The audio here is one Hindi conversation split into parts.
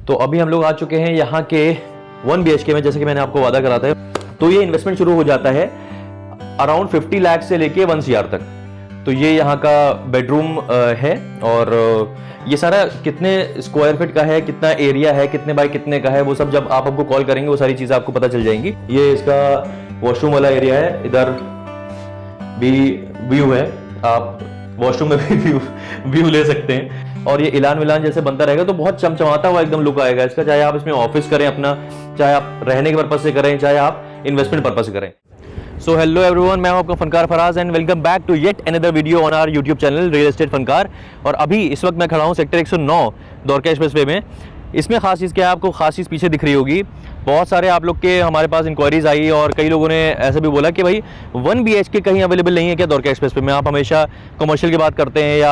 तो अभी हम लोग आ चुके हैं यहाँ के 1 BHK में, जैसे कि मैंने आपको वादा करा था। तो ये इन्वेस्टमेंट शुरू हो जाता है अराउंड 50 लाख से लेके 1 CR तक। तो ये यहाँ का बेडरूम है और ये सारा कितने स्क्वायर फीट का है, कितना एरिया है, कितने बाय कितने का है, वो सब जब आप हमको कॉल करेंगे वो सारी चीज़ें आपको पता चल जाएंगी। ये इसका वॉशरूम वाला एरिया है, इधर भी व्यू है, आप वॉशरूम में भी व्यू ले सकते हैं। और ये इलान विलान जैसे बनता रहेगा तो बहुत चमचमाता हुआ एकदम लुक आएगा इसका, चाहे आप इसमें ऑफिस करें अपना, चाहे आप रहने के पर्पज से करें, चाहे आप इन्वेस्टमेंट पर्पज से करें। सो हेलो एवरीवन, मैं हूं आपका फनकार Faraz and welcome back to yet another video on our YouTube channel real estate Funkaar. और अभी इस वक्त मैं खड़ा हूं सेक्टर 109 द्वारका एक्सप्रेसवे में। इसमें खास चीज़ क्या है, आपको खास चीज़ पीछे दिख रही होगी। बहुत सारे आप लोग के हमारे पास इंक्वायरीज आई और कई लोगों ने ऐसे भी बोला कि भाई 1 BHK कहीं अवेलेबल नहीं है क्या द्वारका एक्सप्रेसवे में। आप हमेशा कमर्शियल की बात करते हैं या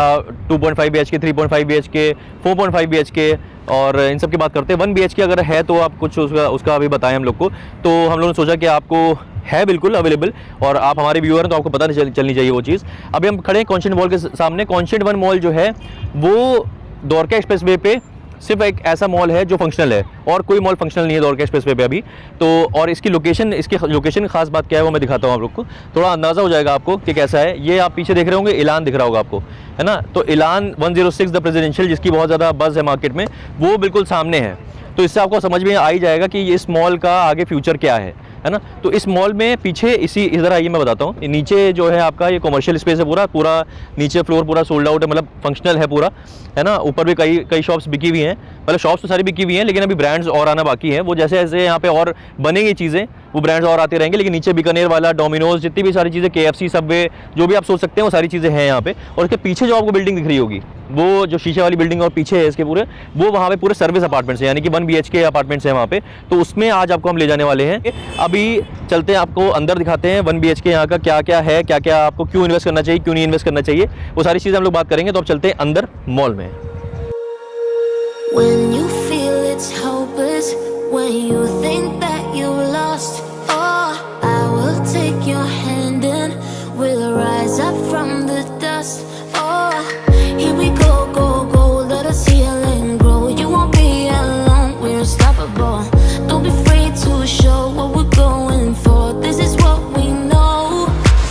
2.5 BHK, 3.5 BHK, 4.5 BHK और इन सब की बात करते हैं। 1 BHK अगर है तो आप कुछ उसका अभी बताएं हम लोग को। तो हम लोगों ने सोचा कि आपको है बिल्कुल अवेलेबल और आप हमारे व्यूअर हैं तो आपको पता नहीं चलनी चाहिए वो चीज़। अभी हम खड़े हैं कॉन्स्टेंट मॉल के सामने। कॉन्स्टेंट 1 मॉल जो है वो द्वारका एक्सप्रेसवे पे सिर्फ एक ऐसा मॉल है जो फंक्शनल है और कोई मॉल फंक्शनल नहीं है द्वारका एक्सप्रेसवे पे अभी। तो और इसकी लोकेशन की खास बात क्या है वो मैं दिखाता हूँ आप लोग को, थोड़ा अंदाज़ा हो जाएगा आपको कि कैसा है। ये आप पीछे देख रहे होंगे, इलान दिख रहा होगा आपको, है ना। तो इलान 106 द प्रेसिडेंशियल, जिसकी बहुत ज़्यादा बज़ है मार्केट में, वो बिल्कुल सामने है। तो इससे आपको समझ में आ ही जाएगा कि इस मॉल का आगे फ्यूचर क्या है ना। तो इस मॉल में पीछे इधर आइए, मैं बताता हूँ। नीचे जो है आपका ये कॉमर्शियल स्पेस है, पूरा नीचे फ्लोर पूरा सोल्ड आउट है, मतलब फंक्शनल है पूरा, है ना। ऊपर भी कई शॉप्स बिकी हुई हैं, मतलब शॉप्स तो सारी बिकी हुई हैं लेकिन अभी ब्रांड्स और आना बाकी हैं। वो जैसे जैसे यहाँ पे और बनेंगी चीज़ें वो ब्रांड्स और आते रहेंगे। लेकिन नीचे बीकानेर वाला, डोमिनोज, जितनी भी सारी चीज़ें, KFC, सबवे, जो भी आप सोच सकते हैं वो सारी चीज़ें हैं यहाँ पे। और इसके पीछे जो आपको बिल्डिंग दिख रही होगी, वो जो शीशे वाली बिल्डिंग और पीछे है इसके पूरे, वो वहाँ पे पूरे सर्विस अपार्टमेंट्स है, यानी कि 1 BHK अपार्टमेंट्स हैं वहाँ पे। तो उसमें आज आपको हम ले जाने वाले हैं। अभी चलते हैं, आपको अंदर दिखाते हैं 1 BHK यहाँ का क्या क्या है, क्या क्या आपको क्यों इन्वेस्ट करना चाहिए, क्यों नहीं इन्वेस्ट करना चाहिए, वो सारी चीज़ें हम लोग बात करेंगे। तो अब चलते हैं अंदर मॉल में। When you feel it's hopeless, when you think that you've lost, oh, I will take your hand and we'll rise up from the dust. Oh, here we go, go, go, let us heal and grow. You won't be alone, we're unstoppable. Don't be afraid to show what we're going for. This is what we know.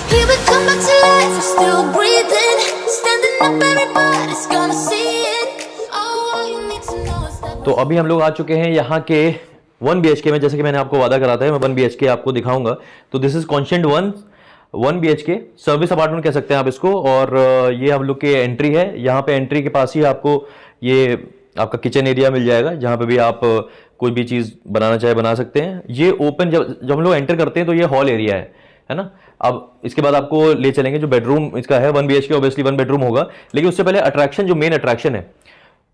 Here we come back to life, we're still breathing, standing up, everybody's gonna see it. Oh, all you need to know is that. तो अभी हम लोग आ चुके हैं यहाँ के 1 BHK में, जैसे कि मैंने आपको वादा करा था, मैं 1 BHK आपको दिखाऊंगा। तो this is constant 1 BHK service apartment कह सकते हैं आप इसको। और ये हम लोग की एंट्री है। यहाँ पे एंट्री के पास ही आपको ये आपका किचन एरिया मिल जाएगा, जहाँ पे भी आप कोई भी चीज़ बनाना चाहे बना सकते हैं। ये ओपन जब हम लोग एंटर करते हैं तो ये हॉल एरिया है ना। अब इसके बाद आपको ले चलेंगे जो बेडरूम इसका है। 1 BHK ऑब्वियसली 1 बेडरूम होगा, लेकिन उससे पहले अट्रैक्शन, जो मेन अट्रैक्शन है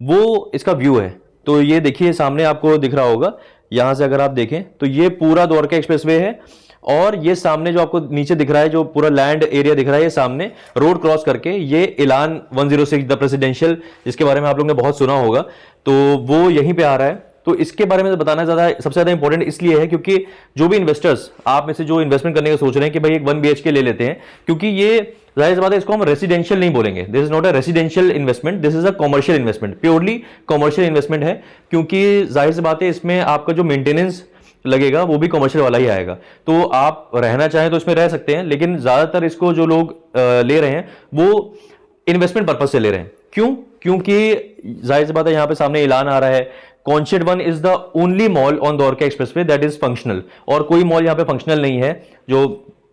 वो इसका व्यू है। तो ये देखिए सामने आपको दिख रहा होगा, यहाँ से अगर आप देखें तो ये पूरा द्वारका एक्सप्रेसवे है। और ये सामने जो आपको नीचे दिख रहा है, जो पूरा लैंड एरिया दिख रहा है, ये सामने रोड क्रॉस करके ये इलान 106 द प्रेसिडेंशियल, जिसके बारे में आप लोगों ने बहुत सुना होगा, तो वो यहीं पे आ रहा है। तो इसके बारे में बताना सबसे ज़्यादा इंपॉर्टेंट इसलिए है क्योंकि जो भी इन्वेस्टर्स आप में से जो इन्वेस्टमेंट करने का सोच रहे हैं कि भाई एक 1 BHK ले लेते हैं, क्योंकि ये जाहिर सी बात है, इसको हम रेसिडेंशियल नहीं बोलेंगे। This is not a residential investment, this is a commercial investment, purely commercial investment है। क्योंकि जाहिर सी बात है इसमें आपका जो मेंटेनेंस लगेगा वो भी कमर्शियल वाला ही आएगा। तो आप रहना चाहें तो इसमें रह सकते हैं, लेकिन ज़्यादातर इसको जो लोग ले रहे हैं वो इन्वेस्टमेंट पर्पज से ले रहे हैं। क्यों? क्योंकि जाहिर सी बात है यहाँ पे सामने ऐलान आ रहा है, constant 1 is the only mall on Dwarka expressway that is functional. और कोई मॉल यहाँ पे फंक्शनल नहीं है। जो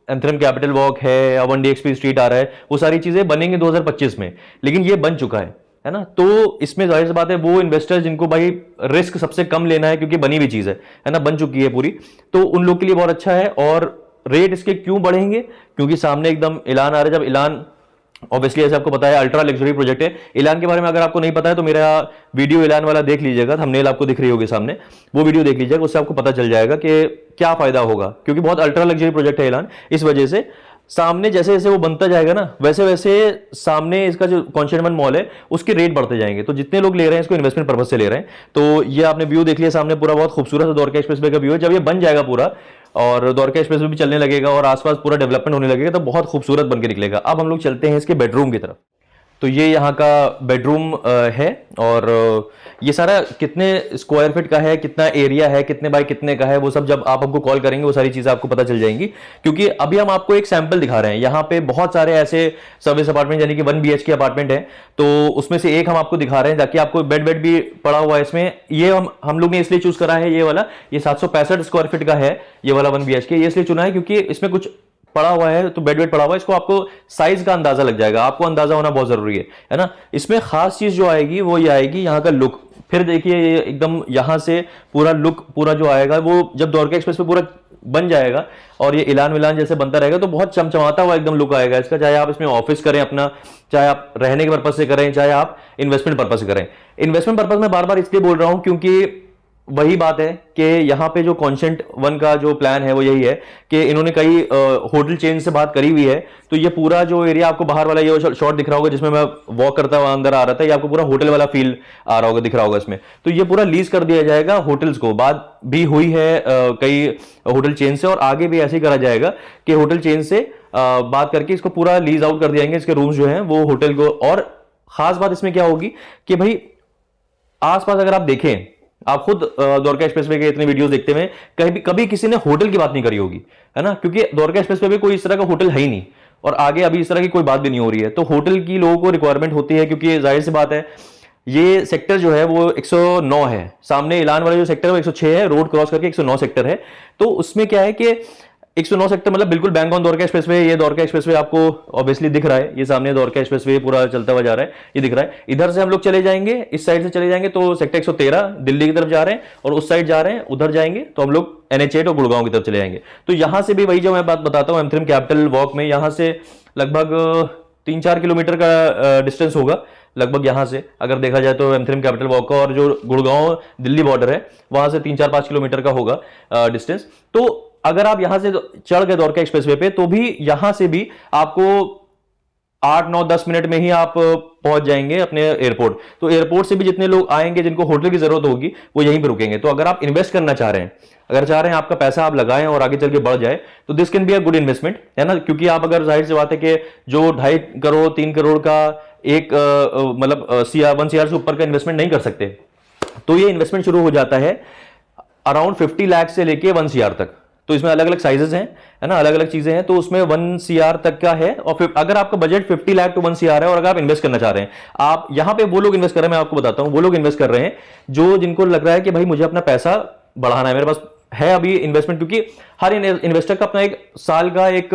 एंथरम कैपिटल वॉक है या 1DXP स्ट्रीट आ रहा है, वो सारी चीजें बनेंगे 2025 में, लेकिन ये बन चुका है ना। तो इसमें जाहिर सी बात है वो इन्वेस्टर्स जिनको भाई रिस्क सबसे कम लेना है, क्योंकि बनी हुई चीज है ना, बन चुकी है पूरी, तो उन लोग के लिए बहुत अच्छा है। और रेट इसके क्यों बढ़ेंगे? क्योंकि सामने एकदम ऐलान आ रहा है। जब ऐलान ऑब्वियसली ऐसे आपको पता है अल्ट्रा लग्जरी प्रोजेक्ट है। ऐलान के बारे में अगर आपको नहीं पता है तो मेरा वीडियो ऐलान वाला देख लीजिएगा, थंबनेल आपको दिख रही होगी सामने, वो वीडियो देख लीजिएगा, उससे आपको पता चल जाएगा कि क्या फायदा होगा। क्योंकि बहुत अल्ट्रा लग्जरी प्रोजेक्ट है ऐलान, इस वजह से सामने जैसे जैसे वो बनता जाएगा ना, वैसे वैसे सामने इसका जो कॉन्स्टेंट 1 मॉल है उसके रेट बढ़ते जाएंगे। तो जितने लोग ले रहे हैं इसको इन्वेस्टमेंट पर्पज से ले रहे हैं। तो ये आपने व्यू देख लिया सामने, पूरा बहुत खूबसूरत है द्वारका एक्सप्रेसवे का व्यू है। जब ये बन जाएगा पूरा और द्वारका एक्सप्रेसवे भी चलने लगेगा और आसपास पूरा डेवलपमेंट होने लगेगा तो बहुत खूबसूरत बन के निकलेगा। अब हम लोग चलते हैं इसके बेडरूम की तरफ। तो ये यहाँ का बेडरूम है। और ये सारा कितने स्क्वायर फीट का है, कितना एरिया है, कितने बाय कितने का है, वो सब जब आप हमको कॉल करेंगे वो सारी चीजें आपको पता चल जाएंगी। क्योंकि अभी हम आपको एक सैंपल दिखा रहे हैं, यहाँ पे बहुत सारे ऐसे सर्विस अपार्टमेंट यानी कि 1 BHK अपार्टमेंट है, तो उसमें से एक हम आपको दिखा रहे हैं ताकि आपको बेड भी पड़ा हुआ है इसमें। ये हम लोग ने इसलिए चूज करा है, ये वाला, ये 765 स्क्वायर फीट का है, ये वाला 1 BHK ये इसलिए चुना है क्योंकि इसमें कुछ पड़ा हुआ है, तो बेड पड़ा हुआ है, इसको आपको साइज का अंदाजा लग जाएगा, आपको अंदाजा होना बहुत जरूरी है ना। इसमें खास चीज जो आएगी वो ये आएगी यहाँ का लुक। फिर देखिए ये एकदम यहाँ से पूरा लुक पूरा जो आएगा वो जब द्वारका एक्सप्रेस पे पूरा बन जाएगा और ये इलान विलान जैसे बनता रहेगा तो बहुत चमचमाता हुआ एकदम लुक आएगा इसका। चाहे आप इसमें ऑफिस करें अपना, चाहे आप रहने के पर्पज से करें, चाहे आप इन्वेस्टमेंट पर्पज से करें। इन्वेस्टमेंट पर्पज में बार बार इसलिए बोल रहा हूं क्योंकि वही बात है कि यहाँ पे जो कॉन्सेंट वन का जो प्लान है वो यही है कि इन्होंने कई होटल चेन से बात करी हुई है। तो ये पूरा जो एरिया आपको बाहर वाला ये शॉट दिख रहा होगा जिसमें मैं वॉक करता हुआ अंदर आ रहा था, ये आपको पूरा होटल वाला फील आ रहा होगा, दिख रहा होगा इसमें। तो ये पूरा लीज कर दिया जाएगा होटल्स को। बात भी हुई है कई होटल चेन से और आगे भी ऐसे ही करा जाएगा कि होटल चेन से बात करके इसको पूरा लीज आउट कर दिया जाएंगे, इसके रूम्स जो हैं वो होटल को। और खास बात इसमें क्या होगी कि भाई आसपास अगर आप देखें, आप खुद द्वारका एक्सप्रेसवे के इतने वीडियोस देखते हुए कभी किसी ने होटल की बात नहीं करी होगी, है ना, क्योंकि द्वारका एक्सप्रेसवे पे कोई इस तरह का होटल है ही नहीं और आगे अभी इस तरह की कोई बात भी नहीं हो रही है। तो होटल की लोगों को रिक्वायरमेंट होती है क्योंकि जाहिर सी बात है ये सेक्टर जो है वो 109 है, सामने ऐलान वाला जो सेक्टर है वो 106 है, रोड क्रॉस करके 109 सेक्टर है। तो उसमें क्या है कि 109 सेक्टर मतलब बिल्कुल बैंक ऑन द्वारका एक्सप्रेसवे। ये द्वारका एक्सप्रेसवे आपको ऑब्वियसली दिख रहा है, ये सामने द्वारका एक्सप्रेसवे पूरा चलता हुआ जा रहा है, ये दिख रहा है। इधर से हम लोग चले जाएंगे, इस साइड से चले जाएंगे तो सेक्टर 113 दिल्ली की तरफ जा रहे हैं और उस साइड जा रहे हैं, उधर जाएंगे तो हम लोग NH8 और गुड़गांव की तरफ चले जाएंगे। तो यहां से भी वही जो मैं बात बताता हूं एमथ्रिम कैपिटल वॉक में, यहां से लगभग 3-4 किलोमीटर का डिस्टेंस होगा लगभग यहां से, अगर देखा जाए तो एमथ्रिम कैपिटल वॉक का। और जो गुड़गांव दिल्ली बॉर्डर है वहां से 3-4-5 किलोमीटर का होगा डिस्टेंस। तो अगर आप यहां से चढ़ गए द्वारका एक्सप्रेसवे पे तो भी यहां से भी आपको 8-9-10 मिनट में ही आप पहुंच जाएंगे अपने एयरपोर्ट। तो एयरपोर्ट से भी जितने लोग आएंगे जिनको होटल की जरूरत होगी वो यहीं पे रुकेंगे। तो अगर आप इन्वेस्ट करना चाह रहे हैं, अगर चाह रहे हैं आपका पैसा आप लगाएं और आगे चल के बढ़ जाए, तो this can be a good investment, है ना। क्योंकि आप अगर जाहिर सी बात है कि जो 2.5 करोड़ 3 करोड़ का एक मतलब 1 CR से ऊपर का इन्वेस्टमेंट नहीं कर सकते, तो ये इन्वेस्टमेंट शुरू हो जाता है अराउंड 50 लाख से लेके 1 CR तक। तो इसमें अलग अलग साइजेस हैं, है ना, अलग अलग चीजें हैं। तो उसमें 1 CR तक का है। और फिर अगर आपका बजट 50 लाख टू 1 CR है और अगर आप इन्वेस्ट करना चाह रहे हैं, आप यहां पे वो लोग इन्वेस्ट कर रहे हैं, मैं आपको बताता हूं, वो लोग इन्वेस्ट कर रहे हैं जो जिनको लग रहा है कि भाई मुझे अपना पैसा बढ़ाना है, मेरे पास है अभी इन्वेस्टमेंट। क्योंकि हर इन्वेस्टर का अपना एक साल का एक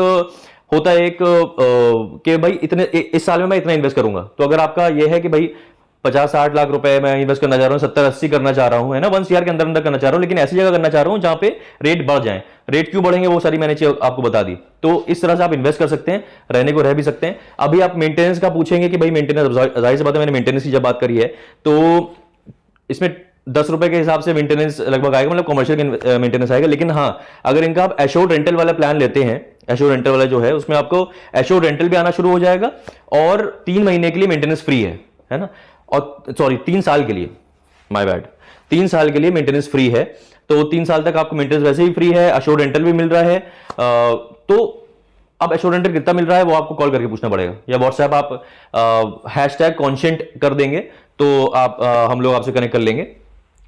होता है एक कि भाई इतने इस साल में मैं इतना इन्वेस्ट करूंगा। तो अगर आपका यह है कि भाई 50-60 लाख रुपए मैं इन्वेस्ट करना चाह रहा हूं, 70-80 करना चाह रहा हूं, है ना, 1 CR के अंदर अंदर करना चाह रहा हूं, लेकिन ऐसी जगह करना चाह रहा हूं जहां पे रेट बढ़ जाए। रेट क्यों बढ़ेंगे वो सारी मैंने आपको बता दी। तो इस तरह से आप इन्वेस्ट कर सकते हैं, रहने को रह भी सकते हैं। अभी आप मेंटेनेंस का पूछेंगे कि भाई मेंटेनेंस, जाहिर सी बात है मैंने मेंटेनेंस की जब बात करी है तो इसमें 10 रुपए के हिसाब से मेंटेनेंस लगभग आएगा, मतलब कमर्शियल मेंटेनेंस आएगा। लेकिन हाँ, अगर इनका आप एश्योर्ड रेंटल वाला प्लान लेते हैं, एश्योर्ड रेंटल वाला जो है उसमें आपको एश्योर्ड रेंटल भी आना शुरू हो जाएगा और 3 महीने के लिए मेंटेनेंस फ्री है ना, और सॉरी 3 साल के लिए, माय बैड, 3 साल के लिए मेंटेनेंस फ्री है। तो 3 साल तक आपको मेंटेनेंस वैसे ही फ्री है, एश्योर्ड रेंटल भी मिल रहा है। तो अब एश्योर्ड रेंटल कितना मिल रहा है वो आपको कॉल करके पूछना पड़ेगा, या व्हाट्सएप आप #consent कर देंगे तो आप हम लोग आपसे कनेक्ट कर लेंगे,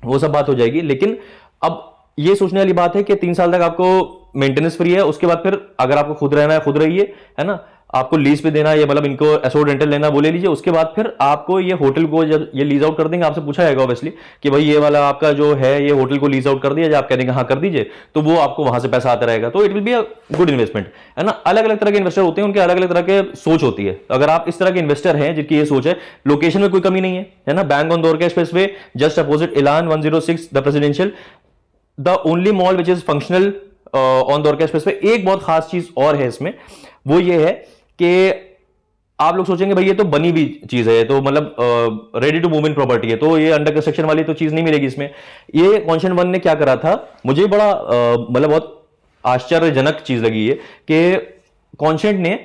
वो सब बात हो जाएगी। लेकिन अब ये सोचने वाली बात है कि 3 साल तक आपको मेंटेनेंस फ्री है, उसके बाद फिर अगर आपको खुद रहना है खुद रहिए, है ना, आपको लीज पे देना है, मतलब इनको एश्योर्ड रेंटल लेना वो ले लीजिए। उसके बाद फिर आपको ये होटल को जब ये लीज आउट कर देंगे, आपसे पूछा जाएगा ऑब्वियसली कि भाई ये वाला आपका जो है ये होटल को लीज आउट कर दिया, जब आप कह देंगे हाँ कर दीजिए, तो वो आपको वहां से पैसा आता रहेगा। तो it will be a good investment, है ना। अलग अलग तरह के इन्वेस्टर होते हैं, उनके अलग अलग तरह के सोच होती है। अगर आप इस तरह के इन्वेस्टर हैं जिनकी ये सोच है, लोकेशन में कोई कमी नहीं है ना, bank on Dwarka expressway just opposite इलान 106 the presidential, the only mall which is functional on Dwarka expressway. एक बहुत खास चीज और है इसमें, वो ये है कि आप लोग सोचेंगे भाई ये तो बनी हुई चीज है, तो मतलब ready to move in property है, तो ये अंडर कंस्ट्रक्शन वाली तो चीज नहीं मिलेगी इसमें। ये कॉन्शन वन ने क्या करा था, मुझे बड़ा मतलब बहुत आश्चर्यजनक चीज लगी है कि कॉन्सेंट ने,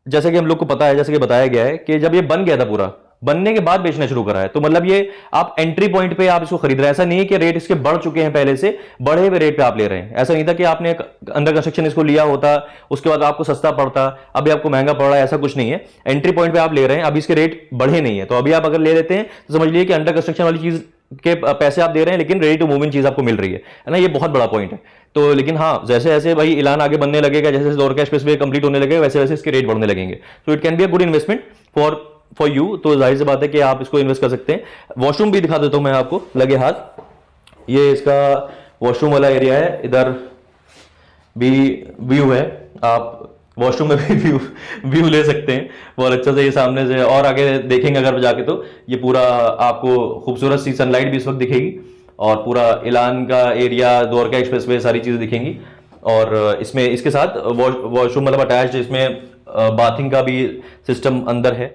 जैसे कि हम लोग को पता है, जैसे कि बताया गया है कि जब ये बन गया था पूरा बनने के बाद बेचना शुरू करा है। तो मतलब ये आप एंट्री पॉइंट पे आप इसको खरीद रहे हैं। ऐसा नहीं है कि रेट इसके बढ़ चुके हैं पहले से, बढ़े हुए रेट पे आप ले रहे हैं। ऐसा नहीं था कि आपने अंडर कंस्ट्रक्शन इसको लिया होता, उसके बाद आपको सस्ता पड़ता, अभी आपको महंगा पड़ रहा है, ऐसा कुछ नहीं है। एंट्री पॉइंट पे आप ले रहे हैं, अभी इसके रेट बढ़े नहीं है। तो अभी आप अगर ले लेते हैं तो समझ लीजिए कि अंडर कंस्ट्रक्शन वाली चीज के पैसे आप दे रहे हैं, लेकिन रेडी टू मूव इन चीज आपको मिल रही है ना। ये बहुत बड़ा पॉइंट है। तो लेकिन हाँ, जैसे जैसे भाई इलान आगे बनने लगेगा, जैसे जैसे द्वारका एक्सप्रेसवे कंप्लीट होने लगेगा, वैसे वैसे इसके रेट बढ़ने लगेंगे। So it can be a good investment for you. तो जाहिर सी बात है कि आप इसको इन्वेस्ट कर सकते हैं। वॉशरूम भी दिखा देता हूं मैं आपको लगे हाथ। ये इसका वॉशरूम वाला एरिया है, इधर भी व्यू है, आप वॉशरूम में भी व्यू ले सकते हैं बहुत अच्छा से। ये सामने से और आगे देखेंगे अगर जाके तो ये पूरा आपको खूबसूरत सी सनलाइट भी इस वक्त दिखेगी, और पूरा इलान का एरिया, द्वारका एक्सप्रेसवे, सारी चीजें दिखेंगी। और इसमें इसके साथ वॉशरूम मतलब अटैच्ड, इसमें बाथिंग का भी सिस्टम अंदर है।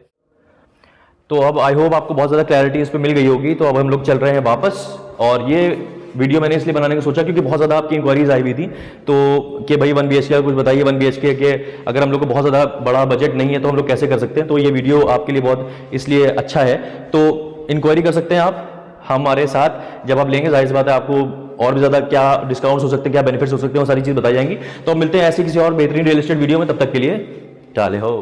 तो अब आई होप आपको बहुत ज़्यादा क्लैरिटी इस पर मिल गई होगी। तो अब हम लोग चल रहे हैं वापस, और ये वीडियो मैंने इसलिए बनाने का सोचा क्योंकि बहुत ज़्यादा आपकी इंक्वायरीज आई हुई थी, तो कि भाई 1 BHK का कुछ बताइए। 1 BHK के अगर हम लोग को बहुत ज़्यादा बड़ा बजट नहीं है तो हम लोग कैसे कर सकते हैं। तो ये वीडियो आपके लिए बहुत इसलिए अच्छा है। तो इंक्वायरी कर सकते हैं आप हमारे साथ। जब आप लेंगे जाहिर सी बात है आपको और भी ज़्यादा क्या डिस्काउंट्स हो सकते हैं, क्या बेनिफिट्स हो सकते हैं, वो सारी चीज़ बताई जाएंगी। तो हम मिलते हैं ऐसी किसी और बेहतरीन रियल एस्टेट वीडियो में। तब तक के लिए चाले हो।